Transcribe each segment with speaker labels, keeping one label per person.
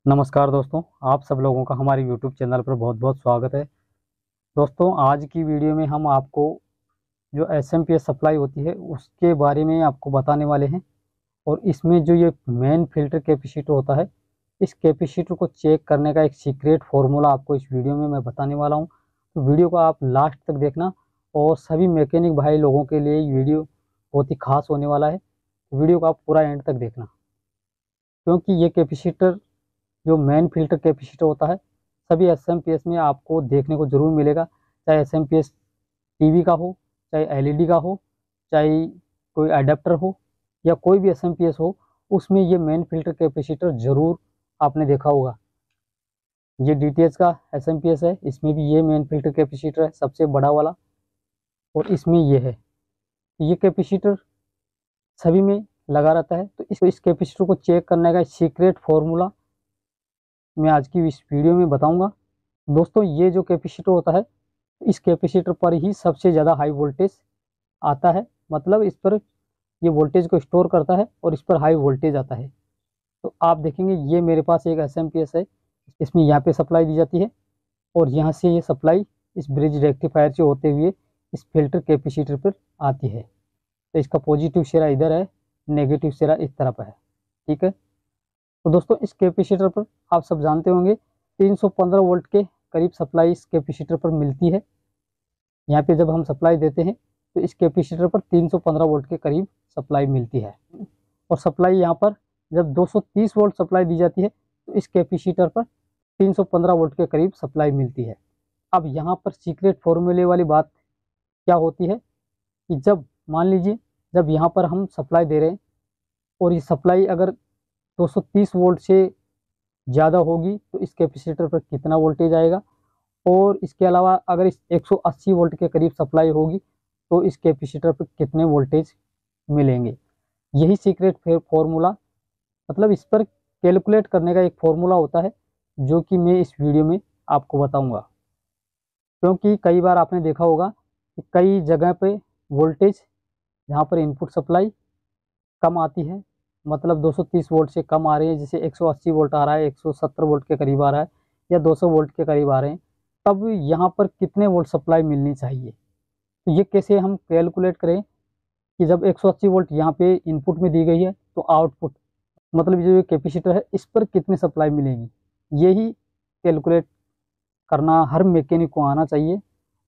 Speaker 1: नमस्कार दोस्तों, आप सब लोगों का हमारे YouTube चैनल पर बहुत बहुत स्वागत है। दोस्तों, आज की वीडियो में हम आपको जो एसएमपीएस सप्लाई होती है उसके बारे में आपको बताने वाले हैं। और इसमें जो ये मेन फिल्टर कैपेसिटर होता है, इस कैपेसिटर को चेक करने का एक सीक्रेट फार्मूला आपको इस वीडियो में मैं बताने वाला हूँ। तो वीडियो को आप लास्ट तक देखना, और सभी मैकेनिक भाई लोगों के लिए ये वीडियो बहुत ही खास होने वाला है। तो वीडियो को आप पूरा एंड तक देखना, क्योंकि ये कैपेसिटर जो मेन फिल्टर कैपेसिटर होता है, सभी एसएमपीएस में आपको देखने को जरूर मिलेगा। चाहे एसएमपीएस टीवी का हो, चाहे एलईडी का हो, चाहे कोई अडेप्टर हो, या कोई भी एसएमपीएस हो, उसमें ये मेन फिल्टर कैपेसिटर जरूर आपने देखा होगा। ये डीटीएच का एसएमपीएस है, इसमें भी ये मेन फिल्टर कैपेसिटर है, सबसे बड़ा वाला। और इसमें ये है, ये कैपेसिटर सभी में लगा रहता है। तो इस कैपेसिटर को चेक करने का सीक्रेट फॉर्मूला मैं आज की इस वीडियो में बताऊंगा। दोस्तों, ये जो कैपेसिटर होता है, इस कैपेसिटर पर ही सबसे ज़्यादा हाई वोल्टेज आता है। मतलब इस पर ये वोल्टेज को स्टोर करता है और इस पर हाई वोल्टेज आता है। तो आप देखेंगे, ये मेरे पास एक एसएमपीएस है, इसमें यहाँ पे सप्लाई दी जाती है, और यहाँ से ये सप्लाई इस ब्रिज रेक्टिफायर से होते हुए इस फिल्टर कैपेसिटर पर आती है। तो इसका पॉजिटिव सिरा इधर है, नेगेटिव सिरा इस तरफ है। ठीक है। तो दोस्तों, इस कैपेसिटर पर आप सब जानते होंगे 315 वोल्ट के करीब सप्लाई इस कैपेसिटर पर मिलती है। यहाँ पे जब हम सप्लाई देते हैं तो इस कैपेसिटर पर 315 वोल्ट के करीब सप्लाई मिलती है। और सप्लाई यहाँ पर जब 230 वोल्ट सप्लाई दी जाती है तो इस कैपेसिटर पर 315 वोल्ट के करीब सप्लाई मिलती है। अब यहाँ पर सीक्रेट फॉर्मूले वाली बात क्या होती है कि जब मान लीजिए, जब यहाँ पर हम सप्लाई दे रहे हैं और ये सप्लाई अगर 230 वोल्ट से ज़्यादा होगी तो इस कैपेसिटर पर कितना वोल्टेज आएगा, और इसके अलावा अगर इस 180 वोल्ट के करीब सप्लाई होगी तो इस कैपेसिटर पर कितने वोल्टेज मिलेंगे। यही सीक्रेट फॉर्मूला, मतलब इस पर कैलकुलेट करने का एक फॉर्मूला होता है, जो कि मैं इस वीडियो में आपको बताऊंगा। क्योंकि कई बार आपने देखा होगा कि कई जगह पे वोल्टेज, जहाँ पर इनपुट सप्लाई कम आती है, मतलब 230 वोल्ट से कम आ रही है, जैसे 180 वोल्ट आ रहा है, 170 वोल्ट के करीब आ रहा है, या 200 वोल्ट के करीब आ रहे हैं, तब यहाँ पर कितने वोल्ट सप्लाई मिलनी चाहिए। तो ये कैसे हम कैलकुलेट करें कि जब 180 वोल्ट यहाँ पे इनपुट में दी गई है तो आउटपुट, मतलब जो ये कैपेसिटर है, इस पर कितनी सप्लाई मिलेगी। यही कैलकुलेट करना हर मैकेनिक को आना चाहिए,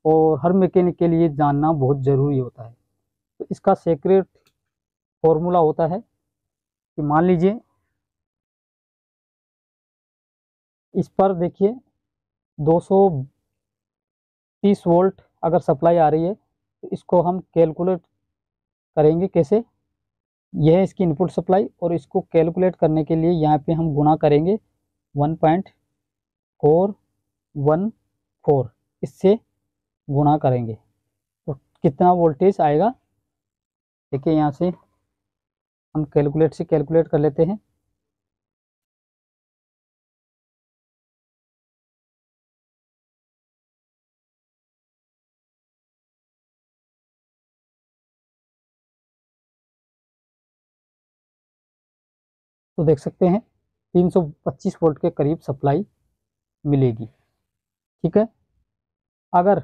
Speaker 1: और हर मैकेनिक के लिए जानना बहुत ज़रूरी होता है। तो इसका सीक्रेट फॉर्मूला होता है कि मान लीजिए, इस पर देखिए 230 वोल्ट अगर सप्लाई आ रही है तो इसको हम कैलकुलेट करेंगे कैसे। यह है इसकी इनपुट सप्लाई, और इसको कैलकुलेट करने के लिए यहाँ पे हम गुणा करेंगे 1.414, इससे गुणा करेंगे तो कितना वोल्टेज आएगा। देखिए, यहाँ से हम कैलकुलेट से कैलकुलेट कर लेते हैं। तो देख सकते हैं 325 वोल्ट के करीब सप्लाई मिलेगी। ठीक है। अगर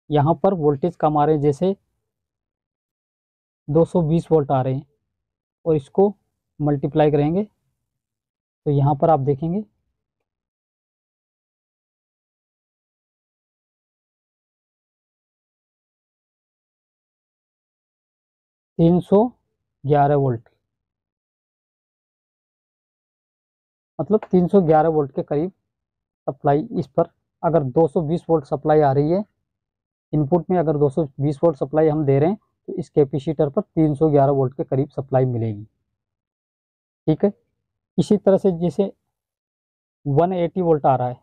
Speaker 1: यहाँ पर वोल्टेज कम आ रहे हैं, जैसे 220 वोल्ट आ रहे हैं, और इसको मल्टीप्लाई करेंगे तो यहाँ पर आप देखेंगे 311 वोल्ट, मतलब 311 वोल्ट के करीब सप्लाई इस पर, अगर 220 वोल्ट सप्लाई आ रही है इनपुट में, अगर 220 वोल्ट सप्लाई हम दे रहे हैं तो इस कैपेसिटर पर 311 वोल्ट के करीब सप्लाई मिलेगी। ठीक है। इसी तरह से जैसे 180 वोल्ट आ रहा है,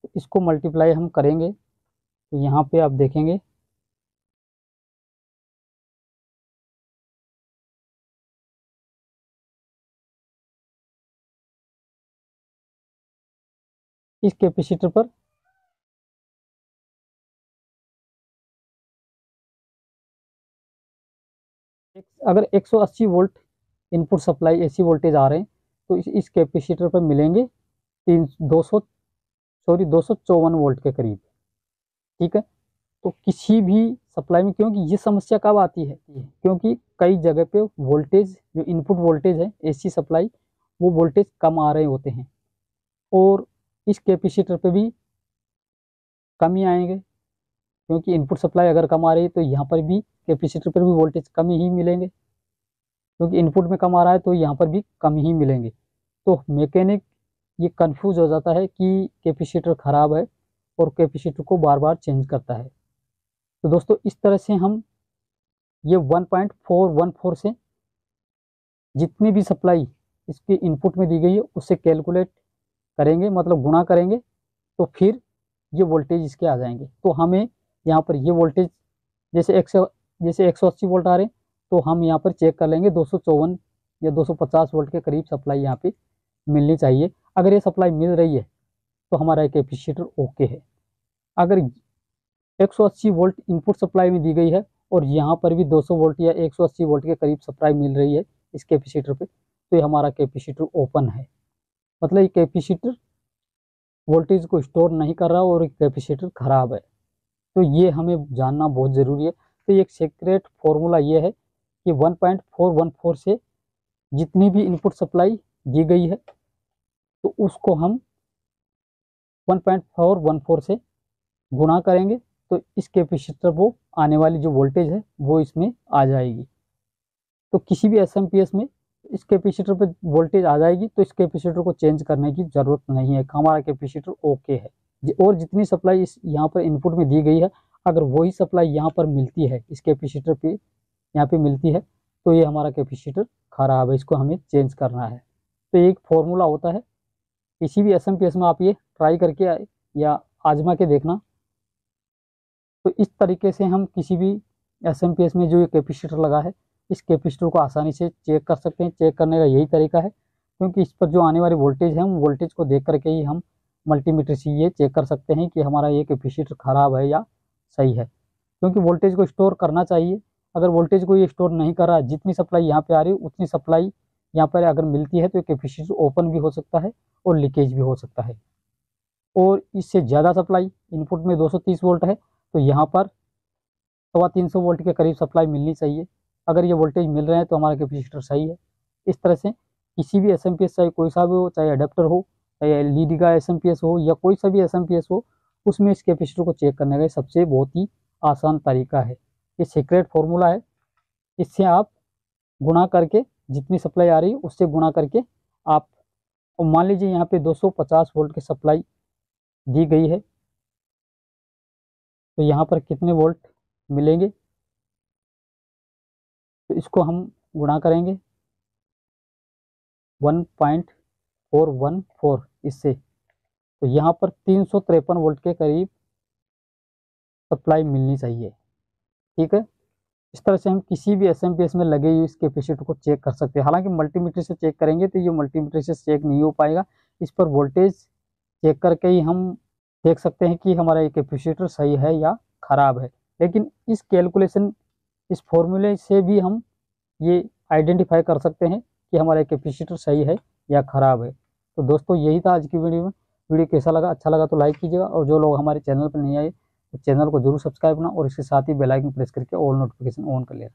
Speaker 1: तो इसको मल्टीप्लाई हम करेंगे तो यहाँ पे आप देखेंगे इस कैपेसिटर पर अगर 180 volt input supply AC voltage आ रहे हैं तो इस कैपेसिटर पर मिलेंगे 254 वोल्ट के करीब। ठीक है, तो किसी भी सप्लाई में, क्योंकि ये समस्या कब आती है, क्योंकि कई जगह पे वोल्टेज, जो इनपुट वोल्टेज है एसी सप्लाई, वो वोल्टेज कम आ रहे होते हैं और इस कैपेसिटर पे भी कम ही आएंगे, क्योंकि इनपुट सप्लाई अगर कम आ रही है तो यहाँ पर भी कैपेसिटर पर भी वोल्टेज कम ही मिलेंगे, क्योंकि इनपुट में कम आ रहा है तो यहाँ पर भी कम ही मिलेंगे। तो मैकेनिक ये कंफ्यूज हो जाता है कि कैपेसिटर ख़राब है और कैपेसिटर को बार बार चेंज करता है। तो दोस्तों इस तरह से हम ये 1.414 से जितनी भी सप्लाई इसके इनपुट में दी गई है उससे कैलकुलेट करेंगे, मतलब गुणा करेंगे, तो फिर ये वोल्टेज इसके आ जाएंगे। तो हमें यहाँ पर ये वोल्टेज जैसे 180 वोल्ट आ रहे हैं, तो हम यहाँ पर चेक कर लेंगे 254 या 250 वोल्ट के करीब सप्लाई यहाँ पे मिलनी चाहिए। अगर ये सप्लाई मिल रही है तो हमारा कैपेसिटर ओके है। अगर 180 वोल्ट इनपुट सप्लाई में दी गई है और यहाँ पर भी 200 वोल्ट या 180 वोल्ट के करीब सप्लाई मिल रही है इस कैपेसिटर पे, तो ये हमारा कैपेसिटर ओपन है, मतलब ये कैपेसिटर वोल्टेज को स्टोर नहीं कर रहा और कैपेसिटर खराब है। तो ये हमें जानना बहुत ज़रूरी है। तो एक सीक्रेट फॉर्मूला ये है कि 1.414 से जितनी भी इनपुट सप्लाई दी गई है तो उसको हम 1.414 से गुणा करेंगे, तो इस कैपेसिटर वो आने वाली जो वोल्टेज है वो इसमें आ जाएगी। तो किसी भी एसएमपीएस में इस कैपेसिटर पे वोल्टेज आ जाएगी, तो इस कैपेसिटर को चेंज करने की ज़रूरत नहीं है, हमारा कैपेसिटर ओके है। और जितनी सप्लाई इस यहाँ पर इनपुट में दी गई है, अगर वही सप्लाई यहाँ पर मिलती है इस कैपेसिटर पे, यहाँ पे मिलती है, तो ये हमारा कैपेसिटर ख़राब है, इसको हमें चेंज करना है। तो एक फॉर्मूला होता है, किसी भी एसएमपीएस में आप ये ट्राई करके या आजमा के देखना। तो इस तरीके से हम किसी भी एसएमपीएस में जो ये कैपेसिटर लगा है, इस कैपेसिटर को आसानी से चेक कर सकते हैं। चेक करने का यही तरीका है, क्योंकि इस पर जो आने वाली वोल्टेज है, हम वोल्टेज को देख करके ही हम मल्टीमीटर से ये चेक कर सकते हैं कि हमारा ये कैपेसिटर ख़राब है या सही है। क्योंकि वोल्टेज को स्टोर करना चाहिए, अगर वोल्टेज को ये स्टोर नहीं कर रहा है, जितनी सप्लाई यहाँ पे आ रही है उतनी सप्लाई यहाँ पर अगर मिलती है, तो कैपेसिटर ओपन भी हो सकता है और लीकेज भी हो सकता है। और इससे ज़्यादा सप्लाई इनपुट में 230 वोल्ट है, तो यहाँ पर 350 वोल्ट के करीब सप्लाई मिलनी चाहिए। अगर ये वोल्टेज मिल रहे हैं तो हमारा कैपेसिटर सही है। इस तरह से किसी भी एसएमपीएस, चाहे कोई सा भी हो, चाहे अडेप्टर हो, चाहे एलईडी का एसएमपीएस हो या कोई सा भी एसएमपीएस हो, उसमें इस कैपेसिटर को चेक करने का सबसे बहुत ही आसान तरीका है। ये सीक्रेट फॉर्मूला है, इससे आप गुणा करके जितनी सप्लाई आ रही है उससे गुणा करके आप, मान लीजिए यहाँ पे 250 वोल्ट की सप्लाई दी गई है, तो यहाँ पर कितने वोल्ट मिलेंगे, तो इसको हम गुणा करेंगे 1.414 इससे, तो यहाँ पर 353 वोल्ट के करीब सप्लाई मिलनी चाहिए। ठीक है, इस तरह से हम किसी भी एसएमपीएस में लगे हुए इस कैपेसिटर को चेक कर सकते हैं। हालांकि मल्टीमीटर से चेक करेंगे तो ये मल्टीमीटर से चेक नहीं हो पाएगा, इस पर वोल्टेज चेक करके ही हम देख सकते हैं कि हमारा ये कैपेसिटर सही है या ख़राब है। लेकिन इस कैलकुलेशन, इस फॉर्मूले से भी हम ये आइडेंटिफाई कर सकते हैं कि हमारा कैपेसिटर सही है या ख़राब है। तो दोस्तों यही था आज की वीडियो में। वीडियो कैसा लगा, अच्छा लगा तो लाइक कीजिएगा, और जो लोग हमारे चैनल पर नहीं आए तो चैनल को जरूर सब्सक्राइब करना और इसके साथ ही बेल आइकन प्रेस करके ऑल नोटिफिकेशन ऑन कर लेना।